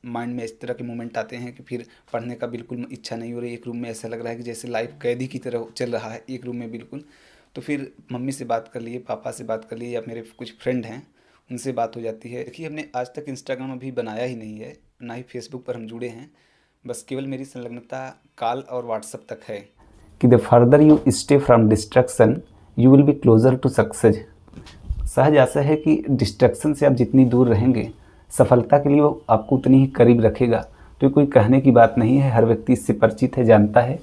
Mind में इस तरह के मोमेंट आते हैं कि फिर पढ़ने का बिल्कुल इच्छा नहीं हो रही। एक रूम में ऐसा लग रहा है कि जैसे लाइफ कैदी की तरह चल रहा है एक रूम में बिल्कुल। तो फिर मम्मी से बात कर लिए, पापा से बात कर लिए, या मेरे कुछ फ्रेंड हैं उनसे बात हो जाती है। देखिए, हमने आज तक इंस्टाग्राम अभी बनाया ही नहीं है, ना ही फेसबुक पर हम जुड़े हैं। बस केवल मेरी संलग्नता कॉल और व्हाट्सएप तक है कि the further you stay from distraction you will be closer to success. सहज ऐसा है कि डिस्ट्रैक्शन से आप जितनी दूर रहेंगे, सफलता के लिए वो आपको उतनी ही करीब रखेगा। तो ये कोई कहने की बात नहीं है, हर व्यक्ति इससे परिचित है, जानता है।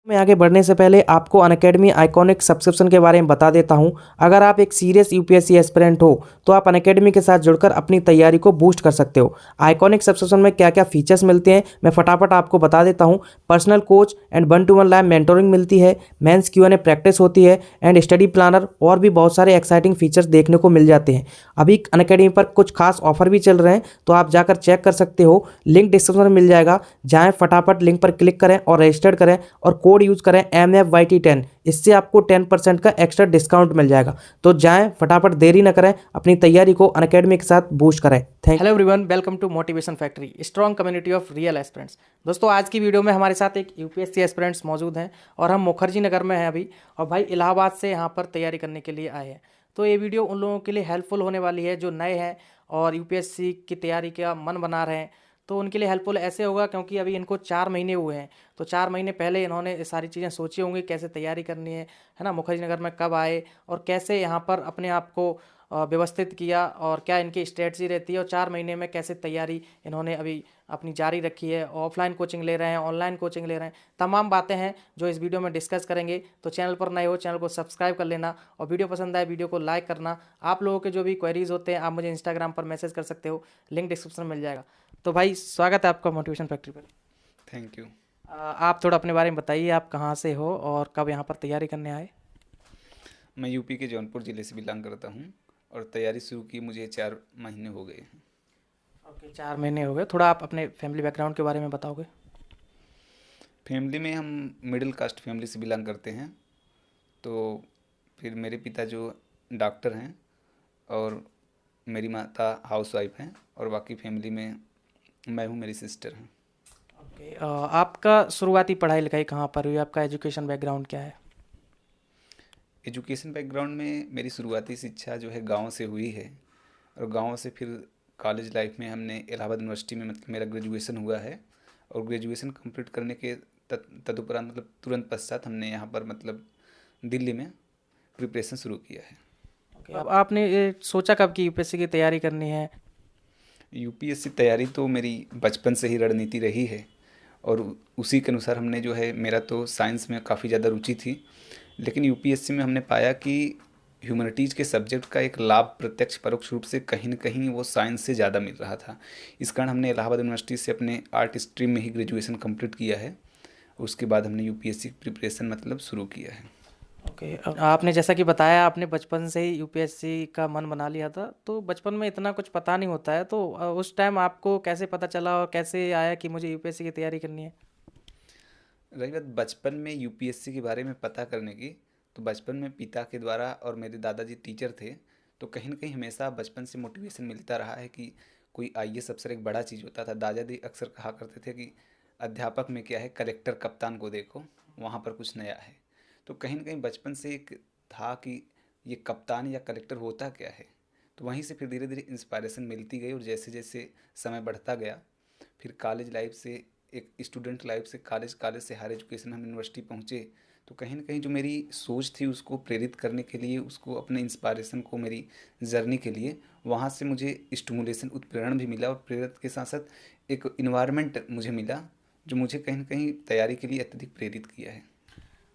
मैं आगे बढ़ने से पहले आपको अनअकैडमी आइकॉनिक सब्सक्रिप्शन के बारे में बता देता हूं। अगर आप एक सीरियस यूपीएससी एस्पिरेंट हो तो आप अनअकैडमी के साथ जुड़कर अपनी तैयारी को बूस्ट कर सकते हो। आइकॉनिक सब्सक्रिप्शन में क्या क्या फीचर्स मिलते हैं मैं फटाफट आपको बता देता हूं। Personal coach and 1-to-1 live mentoring मिलती है, मेंस Q&A प्रैक्टिस होती है एंड स्टडी प्लानर, और भी बहुत सारे एक्साइटिंग फीचर्स देखने को मिल जाते हैं। अभी अनअकैडमी पर कुछ खास ऑफर भी चल रहे हैं, तो आप जाकर चेक कर सकते हो। लिंक डिस्क्रिप्शन में मिल जाएगा, जाएँ फटाफट लिंक पर क्लिक करें और रजिस्टर्ड करें और कोड यूज़ करें MFYT10। इससे आपको 10% का एक्स्ट्रा डिस्काउंट मिल जाएगा। तो जाएं फटाफट, देरी न करें, अपनी तैयारी को अनअकैडमी के साथ बूस्ट करें। Thank hello everyone, welcome to motivation factory, strong community of real aspirants. दोस्तों, आज की वीडियो में हमारे साथ एक यूपीएससी एस्पिरेंट्स मौजूद हैं और हम मुखर्जी नगर में हैं अभी, और भाई इलाहाबाद से यहाँ पर तैयारी करने के लिए आए हैं। तो ये वीडियो उन लोगों के लिए हेल्पफुल होने वाली है जो नए हैं और यूपीएससी की तैयारी का मन बना रहे हैं। तो उनके लिए हेल्पफुल ऐसे होगा क्योंकि अभी इनको 4 महीने हुए हैं। तो 4 महीने पहले इन्होंने ये सारी चीज़ें सोची होंगी, कैसे तैयारी करनी है ना, मुखर्जी नगर में कब आए और कैसे यहाँ पर अपने आप को व्यवस्थित किया और क्या इनकी स्ट्रेटजी रहती है, और 4 महीने में कैसे तैयारी इन्होंने अभी अपनी जारी रखी है। ऑफलाइन कोचिंग ले रहे हैं, ऑनलाइन कोचिंग ले रहे हैं, तमाम बातें हैं जो इस वीडियो में डिस्कस करेंगे। तो चैनल पर नए हो, चैनल को सब्सक्राइब कर लेना, और वीडियो पसंद आए वीडियो को लाइक करना। आप लोगों के जो भी क्वेरीज होते हैं आप मुझे इंस्टाग्राम पर मैसेज कर सकते हो, लिंक डिस्क्रिप्शन में मिल जाएगा। तो भाई स्वागत है आपका मोटिवेशन फैक्ट्री पर। Thank you. आप थोड़ा अपने बारे में बताइए, आप कहाँ से हो और कब यहाँ पर तैयारी करने आए। मैं यूपी के जौनपुर ज़िले से बिलोंग करता हूँ और तैयारी शुरू की मुझे 4 महीने हो गए हैं। ओके, 4 महीने हो गए। थोड़ा आप अपने फैमिली बैकग्राउंड के बारे में बताओगे। फैमिली में हम मिडिल कास्ट फैमिली से बिलोंग करते हैं। तो फिर मेरे पिता जो डॉक्टर हैं और मेरी माता हाउसवाइफ हैं, और बाकी फैमिली में मैं हूँ, मेरी सिस्टर हैं। ओके, आपका शुरुआती पढ़ाई लिखाई कहाँ पर हुई, आपका एजुकेशन बैकग्राउंड क्या है। एजुकेशन बैकग्राउंड में मेरी शुरुआती शिक्षा जो है गांव से हुई है, और गांव से फिर कॉलेज लाइफ में हमने इलाहाबाद यूनिवर्सिटी में मतलब मेरा ग्रेजुएशन हुआ है। और ग्रेजुएशन कंप्लीट करने के तदुपरांत मतलब तुरंत पश्चात हमने यहाँ पर मतलब दिल्ली में प्रिपरेशन शुरू किया है। ओके, अब आपने ये सोचा कब कि यूपीएससी की तैयारी करनी है। यूपीएससी तैयारी तो मेरी बचपन से ही रणनीति रही है, और उसी के अनुसार हमने जो है, मेरा तो साइंस में काफ़ी ज़्यादा रुचि थी, लेकिन यूपीएससी में हमने पाया कि ह्यूमैनिटीज़ के सब्जेक्ट का एक लाभ प्रत्यक्ष परोक्ष रूप से कहीं न कहीं वो साइंस से ज़्यादा मिल रहा था। इस कारण हमने इलाहाबाद यूनिवर्सिटी से अपने आर्ट स्ट्रीम में ही ग्रेजुएशन कंप्लीट किया है। उसके बाद हमने यूपीएससी की प्रिपरेशन मतलब शुरू किया है। ओके, आपने जैसा कि बताया आपने बचपन से ही यूपीएससी का मन बना लिया था, तो बचपन में इतना कुछ पता नहीं होता है, तो उस टाइम आपको कैसे पता चला और कैसे आया कि मुझे यूपीएससी की तैयारी करनी है। रही बात बचपन में यूपीएससी के बारे में पता करने की, तो बचपन में पिता के द्वारा, और मेरे दादाजी टीचर थे, तो कहीं न कहीं हमेशा बचपन से मोटिवेशन मिलता रहा है कि कोई आईएएस अफ़सर एक बड़ा चीज़ होता था। दादाजी अक्सर कहा करते थे कि अध्यापक में क्या है, कलेक्टर कप्तान को देखो, वहाँ पर कुछ नया है। तो कहीं न कहीं बचपन से एक था कि ये कप्तान या कलेक्टर होता क्या है। तो वहीं से फिर धीरे-धीरे इंस्पायरेशन मिलती गई, और जैसे-जैसे समय बढ़ता गया, फिर कॉलेज लाइफ से एक स्टूडेंट लाइफ से कॉलेज, कॉलेज से हायर एजुकेशन हम यूनिवर्सिटी पहुँचे, तो कहीं न कहीं जो मेरी सोच थी उसको प्रेरित करने के लिए, उसको अपने इंस्पायरेशन को, मेरी जर्नी के लिए, वहाँ से मुझे स्टिमुलेशन, उत्प्रेरण भी मिला, और प्रेरित के साथ साथ एक इन्वायरमेंट मुझे मिला जो मुझे कहीं न कहीं तैयारी के लिए अत्यधिक प्रेरित किया है।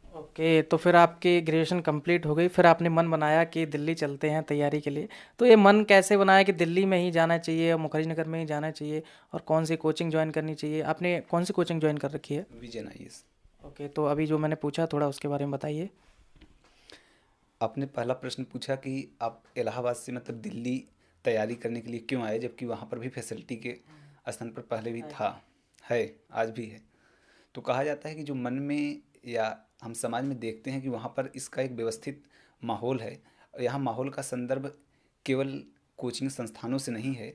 ओके, तो फिर आपकी ग्रेजुएशन कंप्लीट हो गई, फिर आपने मन बनाया कि दिल्ली चलते हैं तैयारी के लिए। तो ये मन कैसे बनाया कि दिल्ली में ही जाना चाहिए और मुखर्जी नगर में ही जाना चाहिए, और कौन सी कोचिंग ज्वाइन करनी चाहिए, आपने कौन सी कोचिंग ज्वाइन कर रखी है। Vision IAS. ओके, तो अभी जो मैंने पूछा थोड़ा उसके बारे में बताइए। आपने पहला प्रश्न पूछा कि आप इलाहाबाद से मतलब दिल्ली तैयारी करने के लिए क्यों आए, जबकि वहाँ पर भी फैसिलिटी के स्थान पर पहले भी था, है, आज भी है। तो कहा जाता है कि जो मन में या हम समाज में देखते हैं कि वहाँ पर इसका एक व्यवस्थित माहौल है। और यहाँ माहौल का संदर्भ केवल कोचिंग संस्थानों से नहीं है,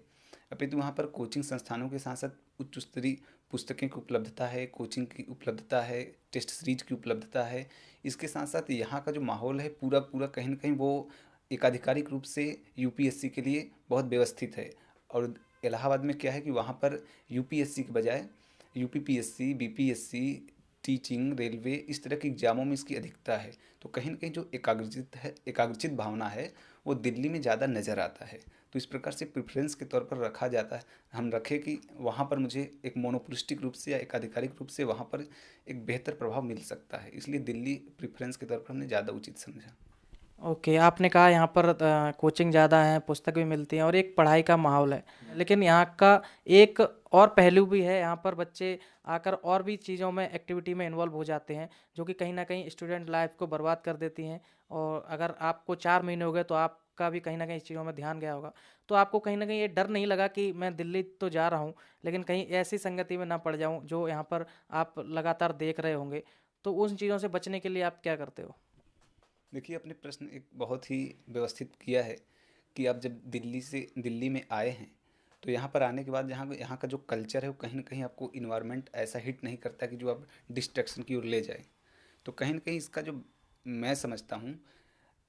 अपितु वहाँ पर कोचिंग संस्थानों के साथ साथ उच्च स्तरीय पुस्तकें की उपलब्धता है, कोचिंग की उपलब्धता है, टेस्ट सीरीज की उपलब्धता है। इसके साथ साथ यहाँ का जो माहौल है पूरा पूरा कहीं ना कहीं वो एकाधिकारिक रूप से यूपीएससी के लिए बहुत व्यवस्थित है। और इलाहाबाद में क्या है कि वहाँ पर यूपीएससी के बजाय यूपीपीएससी, बीपीएससी, टीचिंग, रेलवे, इस तरह के एग्जामों में इसकी अधिकता है। तो कहीं न कहीं जो एकाग्रचित भावना है वो दिल्ली में ज़्यादा नज़र आता है। तो इस प्रकार से प्रेफ़रेंस के तौर पर रखा जाता है, हम रखें कि वहाँ पर मुझे एक मोनोपोलिस्टिक रूप से या एकाधिकारिक रूप से वहाँ पर एक बेहतर प्रभाव मिल सकता है। इसलिए दिल्ली प्रेफ़रेंस के तौर पर हमने ज़्यादा उचित समझा। ओके, आपने कहा यहाँ पर कोचिंग ज़्यादा है, पुस्तक भी मिलती हैं और एक पढ़ाई का माहौल है। लेकिन यहाँ का एक और पहलू भी है, यहाँ पर बच्चे आकर और भी चीज़ों में एक्टिविटी में इन्वॉल्व हो जाते हैं, जो कि कहीं न कहीं स्टूडेंट लाइफ को बर्बाद कर देती हैं। और अगर आपको 4 महीने हो गए तो आपका भी कहीं न कहीं इस चीज़ों में ध्यान गया होगा। तो आपको कहीं न कहीं ये डर नहीं लगा कि मैं दिल्ली तो जा रहा हूँ, लेकिन कहीं ऐसी संगति में ना पड़ जाऊँ जो यहाँ पर आप लगातार देख रहे होंगे। तो उन चीज़ों से बचने के लिए आप क्या करते हो? देखिए, आपने प्रश्न एक बहुत ही व्यवस्थित किया है कि आप जब दिल्ली में आए हैं, तो यहाँ पर आने के बाद यहाँ का जो कल्चर है वो कहीं न कहीं आपको इन्वायरमेंट ऐसा हिट नहीं करता कि जो आप डिस्ट्रैक्शन की ओर ले जाए। तो कहीं न कहीं इसका जो मैं समझता हूँ,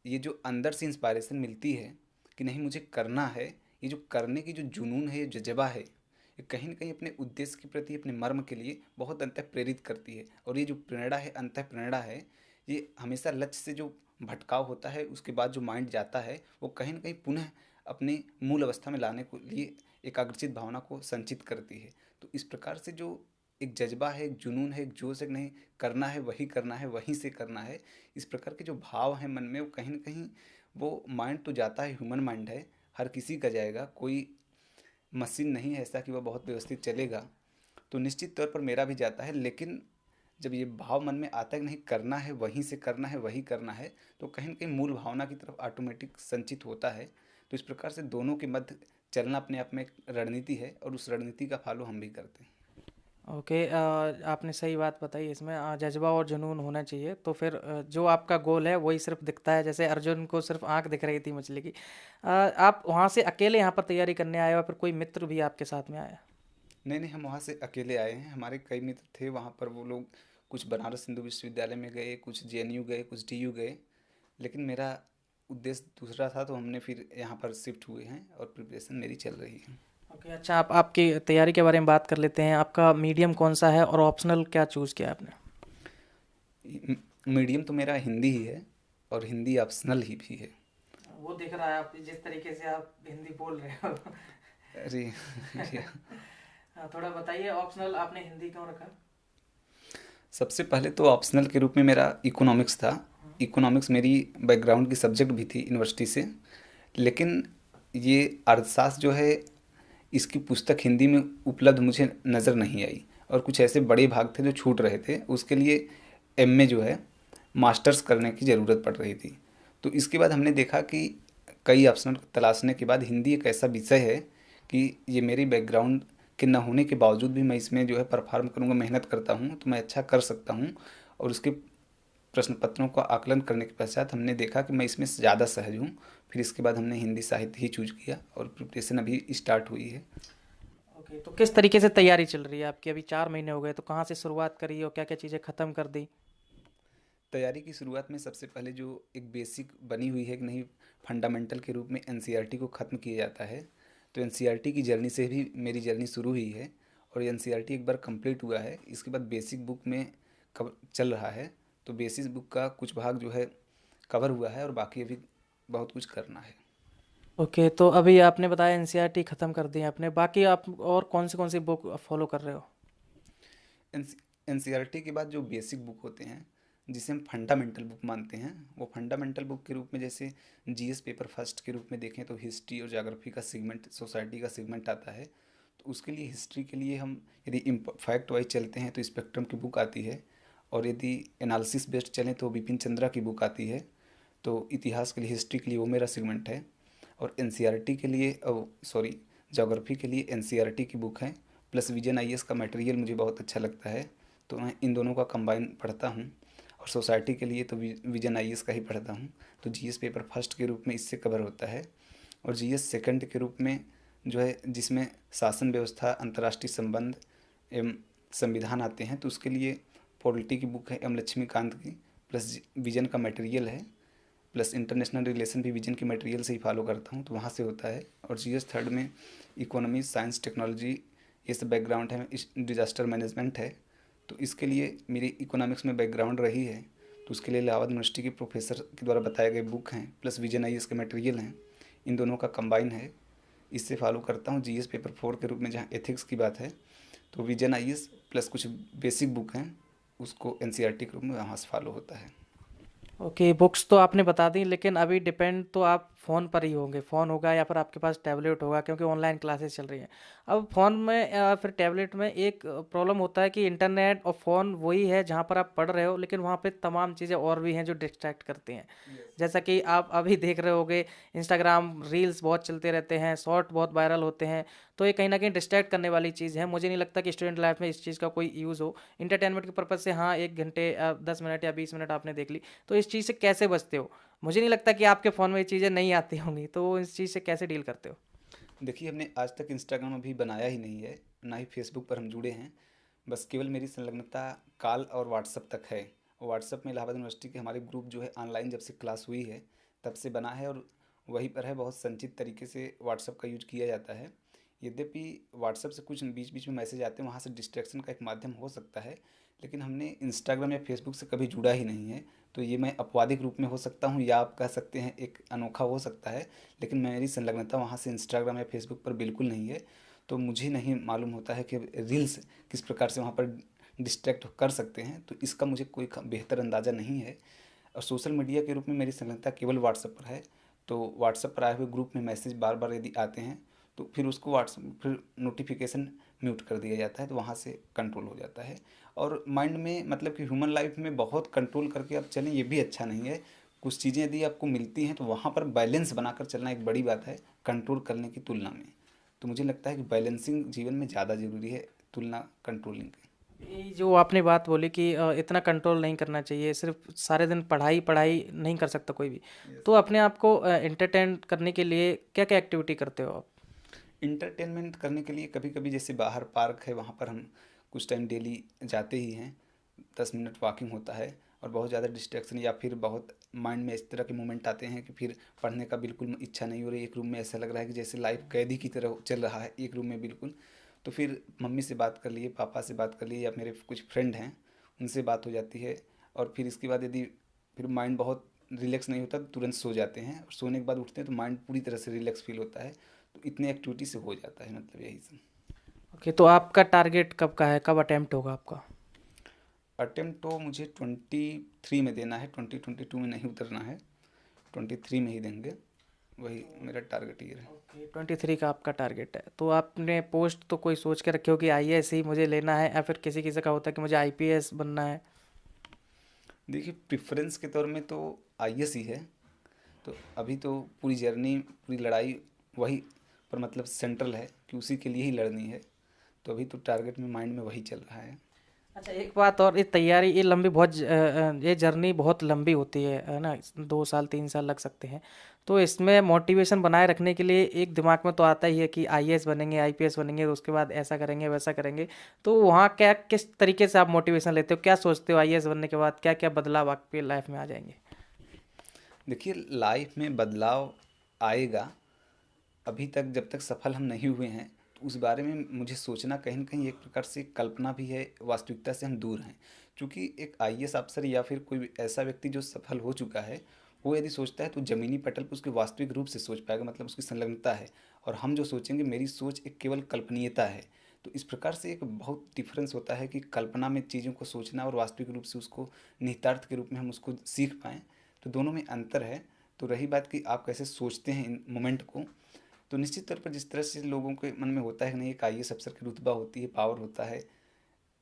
ये जो अंदर से इंस्पायरेशन मिलती है कि नहीं मुझे करना है, ये जो करने की जो जुनून है, ये जज़्बा है, ये कहीं न कहीं अपने उद्देश्य के प्रति, अपने मर्म के लिए बहुत अंतः प्रेरित करती है। और ये जो प्रेरणा है, अंतः प्रेरणा है, ये हमेशा लक्ष्य से जो भटकाव होता है, उसके बाद जो माइंड जाता है, वो कहीं न कहीं पुनः अपने मूल अवस्था में लाने को लिए एकाग्रचित भावना को संचित करती है। तो इस प्रकार से जो एक जज़्बा है, एक जुनून है, एक जोश है कि नहीं करना है, वही करना है, वहीं से करना है, इस प्रकार के जो भाव हैं मन में, वो कहीं न कहीं वो माइंड तो जाता है, ह्यूमन माइंड है, हर किसी का जाएगा, कोई मशीन नहीं है ऐसा कि वह बहुत व्यवस्थित चलेगा। तो निश्चित तौर पर मेरा भी जाता है, लेकिन जब ये भाव मन में आता है कि नहीं करना है, वहीं से करना है, वही करना है, तो कहीं न कहीं मूल भावना की तरफ ऑटोमेटिक संचित होता है। तो इस प्रकार से दोनों के मध्य चलना अपने आप में एक रणनीति है और उस रणनीति का फॉलो हम भी करते हैं। ओके, आपने सही बात बताई। इसमें जज्बा और जुनून होना चाहिए, तो फिर जो आपका गोल है वही सिर्फ दिखता है। जैसे अर्जुन को सिर्फ आंख दिख रही थी मछली की। आप वहाँ से अकेले यहाँ पर तैयारी करने आए हो, फिर कोई मित्र भी आपके साथ में आया? नहीं, नहीं, हम वहाँ से अकेले आए हैं, हमारे कई मित्र थे वहाँ पर, वो लोग कुछ बनारस हिंदू विश्वविद्यालय में गए, कुछ जेएनयू गए, कुछ डीयू गए, लेकिन मेरा उद्देश्य दूसरा था, तो हमने फिर यहाँ पर शिफ्ट हुए हैं और प्रिपरेशन मेरी चल रही है। ओके, अच्छा, आप आपकी तैयारी के बारे में बात कर लेते हैं। आपका मीडियम कौन सा है और ऑप्शनल क्या चूज़ किया आपने? मीडियम तो मेरा हिंदी ही है और हिंदी ऑप्शनल ही भी है। वो दिख रहा है आप जिस तरीके से आप हिंदी बोल रहे हो। अरे भैया, हाँ, थोड़ा बताइए, ऑप्शनल आपने हिंदी क्यों रखा? सबसे पहले तो ऑप्शनल के रूप में मेरा इकोनॉमिक्स था। इकोनॉमिक्स मेरी बैकग्राउंड की सब्जेक्ट भी थी यूनिवर्सिटी से, लेकिन ये अर्थशास्त्र जो है इसकी पुस्तक हिंदी में उपलब्ध मुझे नज़र नहीं आई और कुछ ऐसे बड़े भाग थे जो छूट रहे थे, उसके लिए एमए जो है मास्टर्स करने की ज़रूरत पड़ रही थी। तो इसके बाद हमने देखा कि कई ऑप्शनल तलाशने के बाद हिंदी एक ऐसा विषय है कि ये मेरी बैकग्राउंड के न होने के बावजूद भी मैं इसमें जो है परफॉर्म करूँगा, मेहनत करता हूँ तो मैं अच्छा कर सकता हूँ। और उसके प्रश्न पत्रों का आकलन करने के पश्चात हमने देखा कि मैं इसमें ज़्यादा सहज हूँ। फिर इसके बाद हमने हिंदी साहित्य ही चूज किया और प्रिपरेशन अभी स्टार्ट हुई है। ओके, तो किस तरीके से तैयारी चल रही है आपकी? अभी 4 महीने हो गए, तो कहाँ से शुरुआत करी और क्या क्या चीज़ें ख़त्म कर दी? तैयारी की शुरुआत में सबसे पहले जो एक बेसिक बनी हुई है कि नहीं, फंडामेंटल के रूप में एनसीईआरटी को ख़त्म किया जाता है। तो एनसीईआरटी की जर्नी से भी मेरी जर्नी शुरू हुई है और एनसीईआरटी एक बार कंप्लीट हुआ है, इसके बाद बेसिक बुक में कब चल रहा है। तो बेसिक बुक का कुछ भाग जो है कवर हुआ है और बाकी अभी बहुत कुछ करना है। ओके, तो अभी आपने बताया एनसीईआरटी ख़त्म कर दी है आपने, बाकी आप और कौन सी बुक फॉलो कर रहे हो? एनसीईआरटी के बाद जो बेसिक बुक होते हैं जिसे हम फंडामेंटल बुक मानते हैं, वो फंडामेंटल बुक के रूप में जैसे जीएस पेपर फर्स्ट के रूप में देखें तो हिस्ट्री और ज्योग्राफी का सेगमेंट, सोसाइटी का सेगमेंट आता है। तो उसके लिए हिस्ट्री के लिए हम यदि फैक्ट वाइज चलते हैं तो स्पेक्ट्रम की बुक आती है, और यदि एनालिसिस बेस्ड चलें तो बिपिन चंद्रा की बुक आती है। तो इतिहास के लिए, हिस्ट्री के लिए वो मेरा सेगमेंट है। और एनसीईआरटी के लिए, ज्योग्राफी के लिए एनसीईआरटी की बुक है, प्लस विजन आईएएस का मटेरियल मुझे बहुत अच्छा लगता है। तो मैं इन दोनों का कंबाइन पढ़ता हूँ। और सोसाइटी के लिए तो विजन आईएएस का ही पढ़ता हूँ। तो जीएस पेपर फर्स्ट के रूप में इससे कवर होता है। और जीएस सेकंड के रूप में जो है जिसमें शासन व्यवस्था, अंतर्राष्ट्रीय संबंध एवं संविधान आते हैं, तो उसके लिए पॉलिटी की बुक है एम लक्ष्मीकांत की, प्लस विजन का मटेरियल है, प्लस इंटरनेशनल रिलेशन भी विजन के मटेरियल से ही फॉलो करता हूँ, तो वहाँ से होता है। और जीएस थर्ड में इकोनॉमी, साइंस, टेक्नोलॉजी, ये सब बैकग्राउंड है। डिजास्टर मैनेजमेंट है, तो इसके लिए मेरी इकोनॉमिक्स में बैकग्राउंड रही है, तो उसके लिए इलाहाबाद यूनिवर्सिटी के प्रोफेसर के द्वारा बताए गए बुक हैं, प्लस विजन आईएएस के मटेरियल हैं, इन दोनों का कंबाइन है, इससे फॉलो करता हूँ। जीएस पेपर 4 के रूप में जहाँ एथिक्स की बात है, तो विजन आईएएस प्लस कुछ बेसिक बुक हैं, उसको एनसीईआरटी के रूप में वहाँ से फॉलो होता है। ओके, बुक्स तो आपने बता दी, लेकिन अभी डिपेंड तो आप फ़ोन पर ही होंगे। फ़ोन होगा या फिर आपके पास टैबलेट होगा, क्योंकि ऑनलाइन क्लासेस चल रही हैं। अब फ़ोन में फिर टैबलेट में एक प्रॉब्लम होता है कि इंटरनेट और फ़ोन वही है जहाँ पर आप पढ़ रहे हो, लेकिन वहाँ पे तमाम चीज़ें और भी हैं जो डिस्ट्रैक्ट करती हैं। जैसा कि आप अभी देख रहे होगे, इंस्टाग्राम रील्स बहुत चलते रहते हैं, शॉर्ट बहुत वायरल होते हैं, तो ये कहीं ना कहीं डिस्ट्रैक्ट करने वाली चीज़ है। मुझे नहीं लगता कि स्टूडेंट लाइफ में इस चीज़ का कोई यूज़ हो। इंटरटेनमेंट के पर्पज़ से हाँ, 1 घंटे 10 मिनट या 20 मिनट आपने देख ली, तो इस चीज़ से कैसे बचते हो? मुझे नहीं लगता कि आपके फ़ोन में ये चीज़ें नहीं आती होंगी, तो इस चीज़ से कैसे डील करते हो? देखिए, हमने आज तक इंस्टाग्राम अभी बनाया ही नहीं है, ना ही फेसबुक पर हम जुड़े हैं। बस केवल मेरी संलग्नता कॉल और व्हाट्सअप तक है। और व्हाट्सअप में इलाहाबाद यूनिवर्सिटी के हमारे ग्रुप जो है ऑनलाइन जब से क्लास हुई है तब से बना है, और वहीं पर है। बहुत संचित तरीके से व्हाट्सअप का यूज किया जाता है। यद्यपि व्हाट्सअप से कुछ बीच बीच में मैसेज आते हैं, वहाँ से डिस्ट्रैक्शन का एक माध्यम हो सकता है, लेकिन हमने इंस्टाग्राम या फेसबुक से कभी जुड़ा ही नहीं है। तो ये मैं अपवादिक रूप में हो सकता हूँ, या आप कह सकते हैं एक अनोखा हो सकता है, लेकिन मेरी संलग्नता वहाँ से इंस्टाग्राम या फेसबुक पर बिल्कुल नहीं है। तो मुझे नहीं मालूम होता है कि रील्स किस प्रकार से वहाँ पर डिस्ट्रैक्ट कर सकते हैं, तो इसका मुझे कोई बेहतर अंदाज़ा नहीं है। और सोशल मीडिया के रूप में मेरी संलग्नता केवल व्हाट्सएप पर है। तो व्हाट्सएप पर आए हुए ग्रुप में मैसेज बार बार यदि आते हैं, तो फिर उसको व्हाट्सएप फिर नोटिफिकेशन म्यूट कर दिया जाता है, तो वहाँ से कंट्रोल हो जाता है। और माइंड में मतलब कि ह्यूमन लाइफ में बहुत कंट्रोल करके आप चलें, ये भी अच्छा नहीं है। कुछ चीज़ें यदि आपको मिलती हैं तो वहाँ पर बैलेंस बनाकर चलना एक बड़ी बात है कंट्रोल करने की तुलना में। तो मुझे लगता है कि बैलेंसिंग जीवन में ज़्यादा ज़रूरी है तुलना कंट्रोलिंग की। ये जो आपने बात बोली कि इतना कंट्रोल नहीं करना चाहिए, सिर्फ सारे दिन पढ़ाई पढ़ाई नहीं कर सकता कोई भी, तो अपने आप को एंटरटेन करने के लिए क्या क्या एक्टिविटी करते हो आप? इंटरटेनमेंट करने के लिए कभी कभी जैसे बाहर पार्क है, वहाँ पर हम कुछ टाइम डेली जाते ही हैं। 10 मिनट वॉकिंग होता है। और बहुत ज़्यादा डिस्ट्रैक्शन या फिर बहुत माइंड में इस तरह के मोमेंट आते हैं कि फिर पढ़ने का बिल्कुल इच्छा नहीं हो रही, एक रूम में ऐसा लग रहा है कि जैसे लाइफ कैदी की तरह चल रहा है एक रूम में बिल्कुल। तो फिर मम्मी से बात कर लिए, पापा से बात कर लिए, या मेरे कुछ फ्रेंड हैं उनसे बात हो जाती है। और फिर इसके बाद यदि फिर माइंड बहुत रिलैक्स नहीं होता तो तुरंत सो जाते हैं, और सोने के बाद उठते हैं तो माइंड पूरी तरह से रिलैक्स फील होता है। तो इतने एक्टिविटी से हो जाता है, मतलब यही सब। ओके, तो आपका टारगेट कब का है, कब अटेम्प्ट होगा आपका? अटेम्प्ट तो मुझे 23 में देना है, 2022 में नहीं उतरना है, 23 में ही देंगे। वही मेरा टारगेट ईयर है। ओके, 23 का आपका टारगेट है। तो आपने पोस्ट तो कोई सोच के रखे हो कि आईएएस ही मुझे लेना है, या फिर किसी किसी का होता है कि मुझे आईपीएस बनना है? देखिए, प्रेफरेंस के तौर में तो आईएएस ही है। तो अभी तो पूरी जर्नी, पूरी लड़ाई वही पर मतलब सेंट्रल है कि उसी के लिए ही लड़नी है। तो अभी तो टारगेट में माइंड में वही चल रहा है। अच्छा, एक बात और, ये तैयारी ये लंबी बहुत ये जर्नी बहुत लंबी होती है ना? 2 साल 3 साल लग सकते हैं। तो इसमें मोटिवेशन बनाए रखने के लिए एक दिमाग में तो आता ही है कि आईएएस बनेंगे, आईपीएस बनेंगे, तो उसके बाद ऐसा करेंगे वैसा करेंगे। तो वहाँ क्या, किस तरीके से आप मोटिवेशन लेते हो? क्या सोचते हो आईएएस बनने के बाद क्या क्या बदलाव आपकी लाइफ में आ जाएंगे? देखिए, लाइफ में बदलाव आएगा। अभी तक जब तक सफल हम नहीं हुए हैं, तो उस बारे में मुझे सोचना कहीं न कहीं एक प्रकार से कल्पना भी है, वास्तविकता से हम दूर हैं। क्योंकि एक आईएएस अफ़सर या फिर कोई भी ऐसा व्यक्ति जो सफल हो चुका है, वो यदि सोचता है तो ज़मीनी पटल पे उसके वास्तविक रूप से सोच पाएगा, मतलब उसकी संलग्नता है। और हम जो सोचेंगे, मेरी सोच एक केवल कल्पनीयता है। तो इस प्रकार से एक बहुत डिफ़रेंस होता है कि कल्पना में चीज़ों को सोचना और वास्तविक रूप से उसको निहितार्थ के रूप में हम उसको सीख पाएँ, तो दोनों में अंतर है। तो रही बात कि आप कैसे सोचते हैं इन मोमेंट को, तो निश्चित तौर पर जिस तरह से लोगों के मन में होता है कि नहीं, एक आईएएस अफसर की रुतबा होती है, पावर होता है,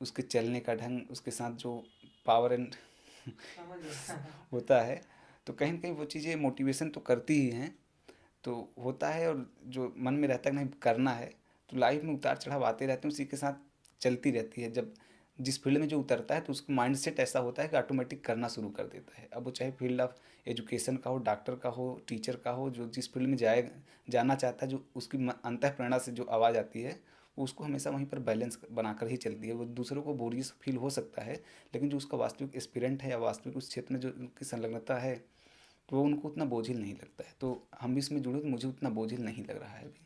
उसके चलने का ढंग, उसके साथ जो पावर एंड समझ गया। होता है, तो कहीं न कहीं वो चीज़ें मोटिवेशन तो करती ही हैं। तो होता है, और जो मन में रहता है कि नहीं करना है, तो लाइफ में उतार चढ़ाव आते रहते हैं, उसी के साथ चलती रहती है। जब जिस फील्ड में जो उतरता है तो उसका माइंड सेट ऐसा होता है कि ऑटोमेटिक करना शुरू कर देता है। अब वो चाहे फील्ड ऑफ एजुकेशन का हो, डॉक्टर का हो, टीचर का हो, जो जिस फील्ड में जाना चाहता है, जो उसकी अंतःप्रेरणा से जो आवाज़ आती है, वो उसको हमेशा वहीं पर बैलेंस बनाकर ही चलती है। वो दूसरों को बोरियस फील हो सकता है, लेकिन जो उसका वास्तविक एस्पिरेंट है या वास्तविक उस क्षेत्र में जो उनकी संलग्नता है, तो वो उनको उतना बोझिल नहीं लगता है। तो हम भी इसमें जुड़े तो मुझे उतना बोझिल नहीं लग रहा है अभी।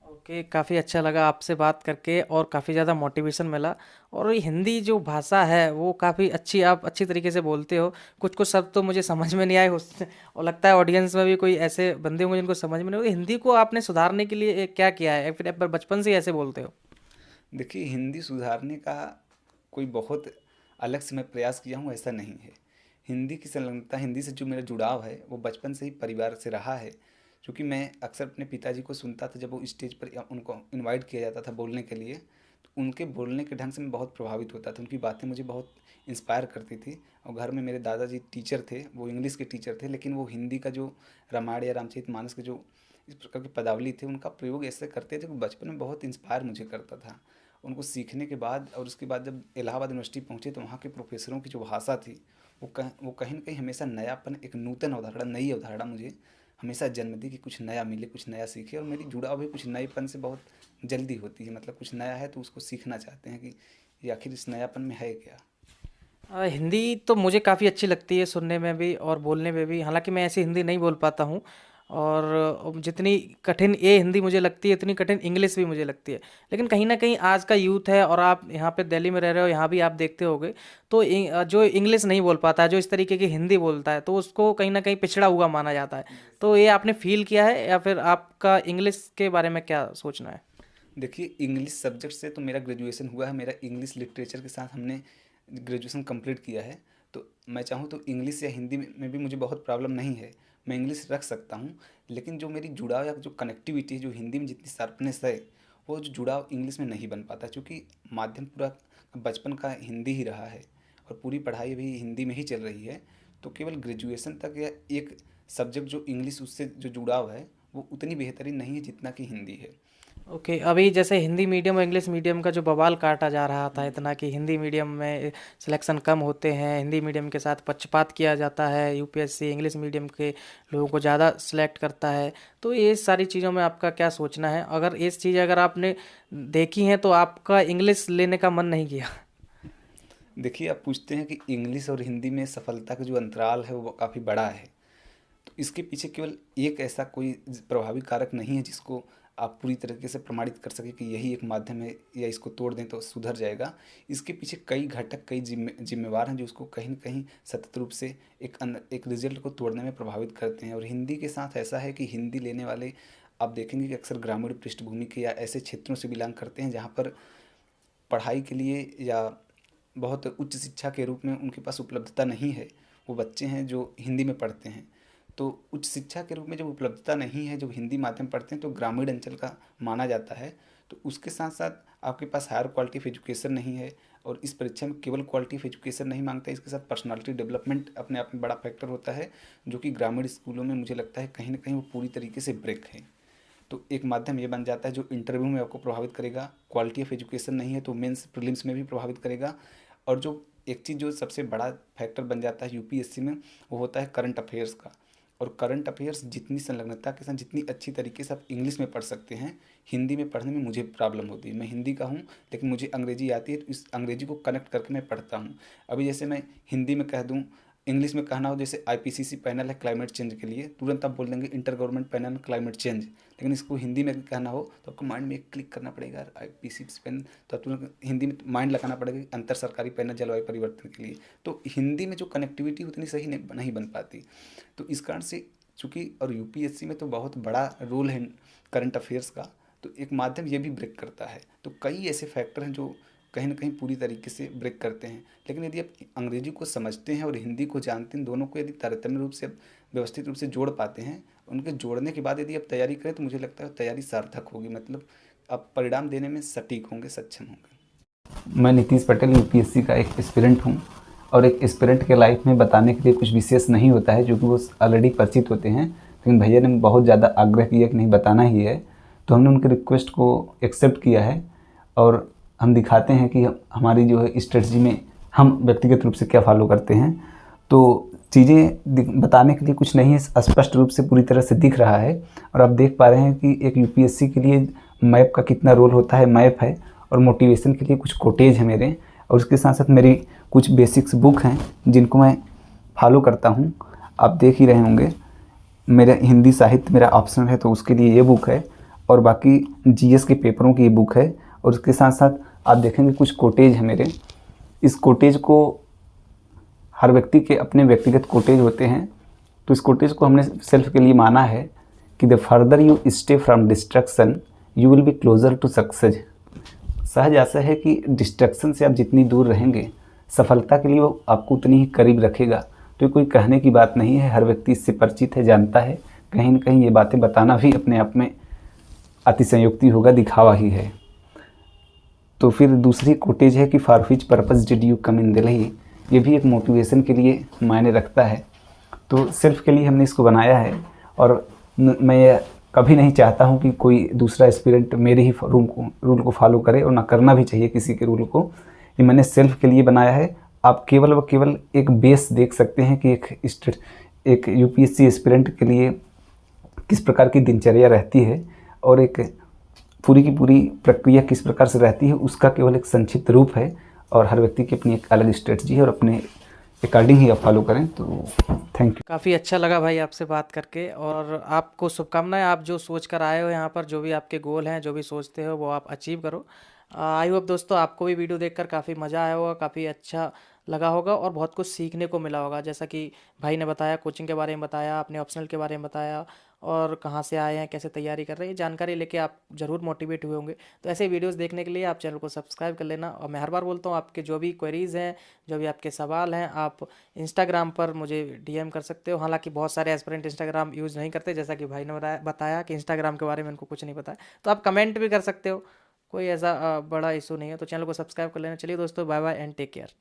ओके, काफ़ी अच्छा लगा आपसे बात करके और काफ़ी ज़्यादा मोटिवेशन मिला। और ये हिंदी जो भाषा है वो काफ़ी अच्छी, आप अच्छी तरीके से बोलते हो। कुछ कुछ शब्द तो मुझे समझ में नहीं आए और लगता है ऑडियंस में भी कोई ऐसे बंदे होंगे जिनको समझ में नहीं। हिंदी को आपने सुधारने के लिए क्या किया है या फिर आप बचपन से ही ऐसे बोलते हो? देखिए, हिंदी सुधारने का कोई बहुत अलग से मैं प्रयास किया हूँ ऐसा नहीं है। हिंदी की संलग्नता, हिंदी से जो मेरा जुड़ाव है वो बचपन से ही परिवार से रहा है। क्योंकि मैं अक्सर अपने पिताजी को सुनता था जब वो स्टेज पर या उनको इनवाइट किया जाता था बोलने के लिए, तो उनके बोलने के ढंग से मैं बहुत प्रभावित होता था। उनकी बातें मुझे बहुत इंस्पायर करती थी। और घर में मेरे दादाजी टीचर थे, वो इंग्लिश के टीचर थे, लेकिन वो हिंदी का जो रामायण या रामचरितमानस के जो इस प्रकार की पदावली थे उनका प्रयोग ऐसे करते थे कि बचपन में बहुत इंस्पायर मुझे करता था। उनको सीखने के बाद और उसके बाद जब इलाहाबाद यूनिवर्सिटी पहुँचे तो वहाँ के प्रोफेसरों की जो भाषा थी वो कहीं न कहीं हमेशा नयापन, एक नूतन अवधारणा, नई अवधारणा मुझे हमेशा जन्म दी कि कुछ नया मिले, कुछ नया सीखे। और मेरी जुड़ाव भी कुछ नएपन से बहुत जल्दी होती है। मतलब कुछ नया है तो उसको सीखना चाहते हैं कि ये आखिर इस नयापन में है क्या। हिंदी तो मुझे काफ़ी अच्छी लगती है सुनने में भी और बोलने में भी। हालांकि मैं ऐसी हिंदी नहीं बोल पाता हूँ और जितनी कठिन ये हिंदी मुझे लगती है उतनी कठिन इंग्लिश भी मुझे लगती है। लेकिन कहीं ना कहीं आज का यूथ है और आप यहाँ पे दिल्ली में रह रहे हो, यहाँ भी आप देखते होगे तो जो इंग्लिश नहीं बोल पाता है, जो इस तरीके की हिंदी बोलता है, तो उसको कहीं ना कहीं पिछड़ा हुआ माना जाता है। तो ये आपने फील किया है या फिर आपका इंग्लिश के बारे में क्या सोचना है? देखिए, इंग्लिश सब्जेक्ट से तो मेरा ग्रेजुएशन हुआ है, मेरा इंग्लिश लिटरेचर के साथ हमने ग्रेजुएशन कंप्लीट किया है। तो मैं चाहूँ तो इंग्लिश या हिंदी में भी मुझे बहुत प्रॉब्लम नहीं है, मैं इंग्लिश रख सकता हूँ। लेकिन जो मेरी जुड़ाव या जो कनेक्टिविटी है, जो हिंदी में जितनी शार्पनेस है, वो जो जुड़ाव इंग्लिश में नहीं बन पाता। क्योंकि माध्यम पूरा बचपन का हिंदी ही रहा है और पूरी पढ़ाई भी हिंदी में ही चल रही है। तो केवल ग्रेजुएशन तक या एक सब्जेक्ट जो इंग्लिश, उससे जो जुड़ाव है वो उतनी बेहतरीन नहीं है जितना कि हिंदी है। ओके, अभी जैसे हिंदी मीडियम और इंग्लिश मीडियम का जो बवाल काटा जा रहा था इतना कि हिंदी मीडियम में सिलेक्शन कम होते हैं, हिंदी मीडियम के साथ पक्षपात किया जाता है, यूपीएससी इंग्लिश मीडियम के लोगों को ज़्यादा सिलेक्ट करता है। तो ये सारी चीज़ों में आपका क्या सोचना है? अगर इस चीज़ अगर आपने देखी हैं तो आपका इंग्लिश लेने का मन नहीं किया? देखिए, आप पूछते हैं कि इंग्लिश और हिंदी में सफलता का जो अंतराल है वो काफ़ी बड़ा है। तो इसके पीछे केवल एक ऐसा कोई प्रभावी कारक नहीं है जिसको आप पूरी तरीके से प्रमाणित कर सकें कि यही एक माध्यम है या इसको तोड़ दें तो सुधर जाएगा। इसके पीछे कई घटक, कई जिम्मेवार हैं जो उसको कहीं न कहीं सतत रूप से एक रिजल्ट को तोड़ने में प्रभावित करते हैं। और हिंदी के साथ ऐसा है कि हिंदी लेने वाले आप देखेंगे कि अक्सर ग्रामीण पृष्ठभूमि के या ऐसे क्षेत्रों से बिलोंग करते हैं जहाँ पर पढ़ाई के लिए या बहुत उच्च शिक्षा के रूप में उनके पास उपलब्धता नहीं है। वो बच्चे हैं जो हिंदी में पढ़ते हैं। तो उच्च शिक्षा के रूप में जब उपलब्धता नहीं है, जब हिंदी माध्यम पढ़ते हैं तो ग्रामीण अंचल का माना जाता है। तो उसके साथ साथ आपके पास हायर क्वालिटी ऑफ एजुकेशन नहीं है। और इस परीक्षा में केवल क्वालिटी ऑफ एजुकेशन नहीं मांगता है, इसके साथ पर्सनालिटी डेवलपमेंट अपने आप में बड़ा फैक्टर होता है, जो कि ग्रामीण स्कूलों में मुझे लगता है कहीं ना कहीं वो पूरी तरीके से ब्रेक है। तो एक माध्यम ये बन जाता है जो इंटरव्यू में आपको प्रभावित करेगा। क्वालिटी ऑफ एजुकेशन नहीं है तो मेंस प्रीलिम्स में भी प्रभावित करेगा। और जो एक चीज़ जो सबसे बड़ा फैक्टर बन जाता है यूपीएससी में, वो होता है करंट अफेयर्स का। और करंट अफेयर्स जितनी संलग्नता के साथ, जितनी अच्छी तरीके से आप इंग्लिश में पढ़ सकते हैं, हिंदी में पढ़ने में मुझे प्रॉब्लम होती है। मैं हिंदी का हूँ लेकिन मुझे अंग्रेजी आती है, तो इस अंग्रेजी को कनेक्ट करके मैं पढ़ता हूँ। अभी जैसे मैं हिंदी में कह दूँ, इंग्लिश में कहना हो, जैसे आईपीसीसी पैनल है क्लाइमेट चेंज के लिए, तुरंत आप बोल देंगे inter government panel climate change. लेकिन इसको हिंदी में कहना हो तो आपको माइंड में एक क्लिक करना पड़ेगा, आईपीसीसी पैनल, तो आप तुरंत हिंदी में माइंड लगाना पड़ेगा अंतर सरकारी पैनल जलवायु परिवर्तन के लिए। तो हिंदी में जो कनेक्टिविटी उतनी सही नहीं बन पाती। तो इस कारण से चूँकि, और यूपीएससी में तो बहुत बड़ा रोल है करंट अफेयर्स का, तो एक माध्यम ये भी ब्रेक करता है। तो कई ऐसे फैक्टर हैं जो कहीं ना कहीं पूरी तरीके से ब्रेक करते हैं। लेकिन यदि आप अंग्रेजी को समझते हैं और हिंदी को जानते हैं, दोनों को यदि तारतम्य रूप से व्यवस्थित रूप से जोड़ पाते हैं, उनके जोड़ने के बाद यदि आप तैयारी करें तो मुझे लगता है तैयारी सार्थक होगी। मतलब आप परिणाम देने में सटीक होंगे, सक्षम होंगे। मैं नीतीश पटेल यूपीएससी का एक एस्पिरेंट हूँ। और एक एस्पिरेंट के लाइफ में बताने के लिए कुछ विशेष नहीं होता है, क्योंकि वो ऑलरेडी परिचित होते हैं। लेकिन भैया ने बहुत ज़्यादा आग्रह किया कि नहीं बताना ही है, तो हमने उनके रिक्वेस्ट को एक्सेप्ट किया है। और हम दिखाते हैं कि हमारी जो है स्ट्रेटजी में हम व्यक्तिगत रूप से क्या फॉलो करते हैं। तो चीज़ें बताने के लिए कुछ नहीं है, स्पष्ट रूप से पूरी तरह से दिख रहा है। और आप देख पा रहे हैं कि एक यूपीएससी के लिए मैप का कितना रोल होता है, मैप है, और मोटिवेशन के लिए कुछ कोटेज है मेरे, और उसके साथ साथ मेरी कुछ बेसिक्स बुक हैं जिनको मैं फॉलो करता हूँ। आप देख ही रहे होंगे, मेरा हिंदी साहित्य मेरा ऑप्शनल है तो उसके लिए ये बुक है, और बाकी जीएस के पेपरों की ये बुक है। और उसके साथ साथ आप देखेंगे कुछ कोटेज है मेरे। इस कोटेज को, हर व्यक्ति के अपने व्यक्तिगत कोटेज होते हैं, तो इस कोटेज को हमने सेल्फ के लिए माना है कि the further you stay from distraction you will be closer to success. सहज आशा है कि डिस्ट्रक्शन से आप जितनी दूर रहेंगे, सफलता के लिए वो आपको उतनी ही करीब रखेगा। तो ये कोई कहने की बात नहीं है, हर व्यक्ति इससे परिचित है, जानता है। कहीं न कहीं ये बातें बताना भी अपने आप में अतिशयोक्ति होगा, दिखावा ही है। तो फिर दूसरी कोटेज है कि for which purpose did you come in Delhi. ये भी एक मोटिवेशन के लिए मायने रखता है। तो सेल्फ के लिए हमने इसको बनाया है, और मैं कभी नहीं चाहता हूँ कि कोई दूसरा एस्पिरेंट मेरे ही रूल को फॉलो करे, और ना करना भी चाहिए किसी के रूल को। ये मैंने सेल्फ के लिए बनाया है। आप केवल व केवल एक बेस देख सकते हैं कि एक यूपीएससी एस्पिरेंट के लिए किस प्रकार की दिनचर्या रहती है, और एक पूरी की पूरी प्रक्रिया किस प्रकार से रहती है, उसका केवल एक संक्षिप्त रूप है। और हर व्यक्ति की अपनी एक अलग स्ट्रेटजी है, और अपने अकॉर्डिंग ही आप फॉलो करें। तो थैंक यू। काफ़ी अच्छा लगा भाई आपसे बात करके, और आपको शुभकामनाएं। आप जो सोच कर आए हो यहाँ पर, जो भी आपके गोल हैं, जो भी सोचते हो वो आप अचीव करो। आई होप दोस्तों आपको भी वीडियो देखकर काफ़ी मज़ा आया होगा, काफ़ी अच्छा लगा होगा, और बहुत कुछ सीखने को मिला होगा। जैसा कि भाई ने बताया, कोचिंग के बारे में बताया, अपने ऑप्शनल के बारे में बताया, और कहाँ से आए हैं, कैसे तैयारी कर रहे हैं, ये जानकारी लेके आप ज़रूर मोटिवेट हुए होंगे। तो ऐसे वीडियोस देखने के लिए आप चैनल को सब्सक्राइब कर लेना। और मैं हर बार बोलता हूँ, आपके जो भी क्वेरीज़ हैं, जो भी आपके सवाल हैं, आप इंस्टाग्राम पर मुझे डीएम कर सकते हो। हालांकि बहुत सारे एस्पिरेंट इंस्टाग्राम यूज़ नहीं करते, जैसा कि भाई ने बताया कि इंस्टाग्राम के बारे में उनको कुछ नहीं पता है। तो आप कमेंट भी कर सकते हो, कोई ऐसा बड़ा इशू नहीं है। तो चैनल को सब्सक्राइब कर लेना। चलिए दोस्तों, bye bye and take care.